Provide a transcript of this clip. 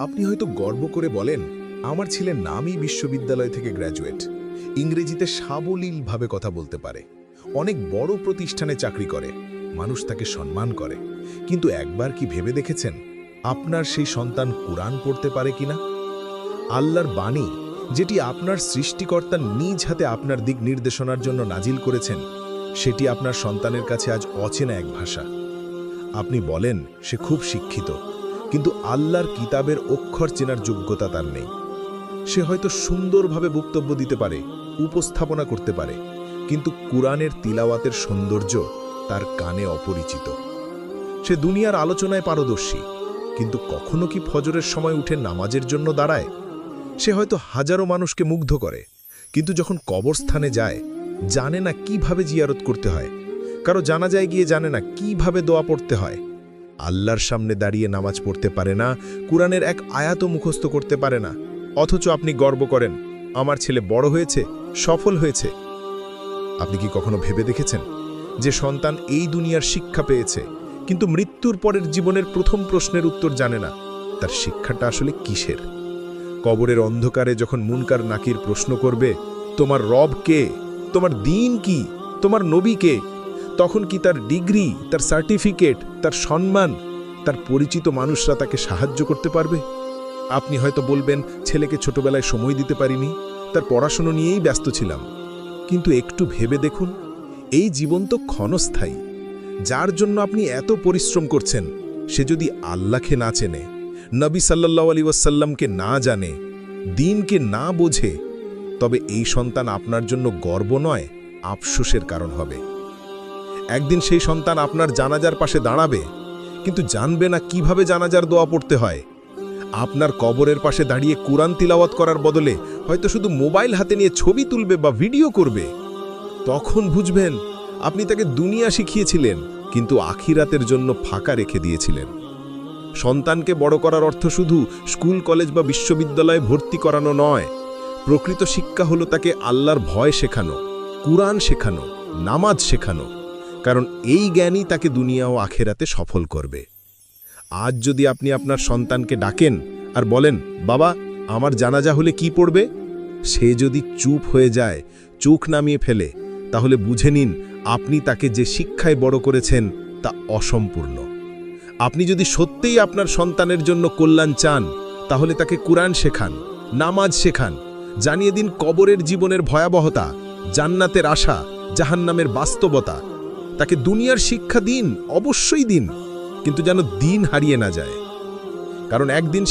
আপনি হয়তো গর্ব করে বলেন, আমার ছেলে নামই বিশ্ববিদ্যালয় থেকে গ্র্যাজুয়েট, ইংরেজিতে সাবলীলভাবে কথা বলতে পারে, অনেক বড় প্রতিষ্ঠানে চাকরি করে, মানুষ তাকে সম্মান করে। কিন্তু একবার কি ভেবে দেখেছেন আপনার সেই সন্তান কুরআন পড়তে পারে কিনা? আল্লাহর বাণী, যেটি আপনার সৃষ্টিকর্তা নিজ হাতে আপনার দিক নির্দেশনার জন্য নাজিল করেছেন, সেটি আপনার সন্তানের কাছে আজ অচেনা এক ভাষা। আপনি বলেন সে খুব শিক্ষিত, কিন্তু আল্লাহর কিতাবের অক্ষর চেনার যোগ্যতা তার নেই। সে হয়তো সুন্দরভাবে বক্তব্য দিতে পারে, উপস্থাপনা করতে পারে, কিন্তু কুরআনের তিলাওয়াতের সৌন্দর্য তার কানে অপরিচিত। সে দুনিয়ার আলোচনায় পারদর্শী, কিন্তু কখনো কি ফজরের সময় উঠে নামাজের জন্য দাঁড়ায়? সে হয়তো হাজারো মানুষকে মুগ্ধ করে, কিন্তু যখন কবরস্থানে যায় জানে না কিভাবে জিয়ারত করতে হয়, কারো জানাজায় গিয়ে জানে না কিভাবে দোয়া পড়তে হয়। আল্লাহর সামনে দাঁড়িয়ে নামাজ পড়তে পারে না, কুরআনের এক আয়াতও মুখস্থ করতে পারে না, অথচ আপনি গর্ব করেন আমার ছেলে বড় হয়েছে, সফল হয়েছে। আপনি কি কখনো ভেবে দেখেছেন যে সন্তান এই দুনিয়ার শিক্ষা পেয়েছে, কিন্তু মৃত্যুর পরের জীবনের প্রথম প্রশ্নের উত্তর জানে না তার শিক্ষাটা আসলে কিসের? কবরের অন্ধকারে যখন মুনকার নাকির প্রশ্ন করবে, তোমার রব কে, তোমার দ্বীন কি, তোমার নবী কে, তখন কি তার ডিগ্রি, তার সার্টিফিকেট, তার সম্মান, তার পরিচিত মানুষরা তাকে সাহায্য করতে পারবে? আপনি হয়তো বলবেন, ছেলেকে ছোটবেলায় সময় দিতে পারিনি, তার পড়াশুনো নিয়েই ব্যস্ত ছিলাম। কিন্তু একটু ভেবে দেখুন, এই জীবন তো ক্ষণস্থায়ী। যার জন্য আপনি এত পরিশ্রম করছেন, সে যদি আল্লাহকে না চেনে, নবী সাল্লাল্লাহু আলাইহি ওয়াসাল্লামকে না জানে, দ্বীনকে না বোঝে, তবে এই সন্তান আপনার জন্য গর্ব নয়, আফসোসের কারণ হবে। একদিন সেই সন্তান আপনার জানাজার পাশে দাঁড়াবে, কিন্তু জানবে না কিভাবে জানাজার দোয়া পড়তে হয়। আপনার কবরের পাশে দাঁড়িয়ে কুরআন তিলাওয়াত করার বদলে হয়তো শুধু মোবাইল হাতে নিয়ে ছবি তুলবে বা ভিডিও করবে। তখন বুঝবেন আপনি তাকে দুনিয়া শিখিয়েছিলেন, কিন্তু আখিরাতের জন্য ফাঁকা রেখে দিয়েছিলেন। সন্তানকে বড় করার অর্থ শুধু স্কুল, কলেজ বা বিশ্ববিদ্যালয়ে ভর্তি করানো নয়। প্রকৃত শিক্ষা হলো তাকে আল্লাহর ভয় শেখানো, কুরআন শেখানো, নামাজ শেখানো, কারণ এই জ্ঞানই তাকে দুনিয়া ও আখেরাতে সফল করবে। আজ যদি আপনি আপনার সন্তানকে ডাকেন আর বলেন, বাবা আমার জানাজা হলে কি পড়বে, সে যদি চুপ হয়ে যায়, চোখ নামিয়ে ফেলে, তাহলে বুঝে নিন আপনি তাকে যে শিক্ষায় বড় করেছেন তা অসম্পূর্ণ। আপনি যদি সত্যিই আপনার সন্তানের জন্য কল্যাণ চান, তাহলে তাকে কুরআন শেখান, নামাজ শেখান, জানিয়ে দিন কবরের জীবনের ভয়াবহতা, জান্নাতের আশা, জাহান্নামের বাস্তবতা। তাকে দুনিয়ার শিক্ষা দিন, অবশ্যই দিন, কিন্তু যেন দ্বীন হারিয়ে না যায়, কারণ একদিন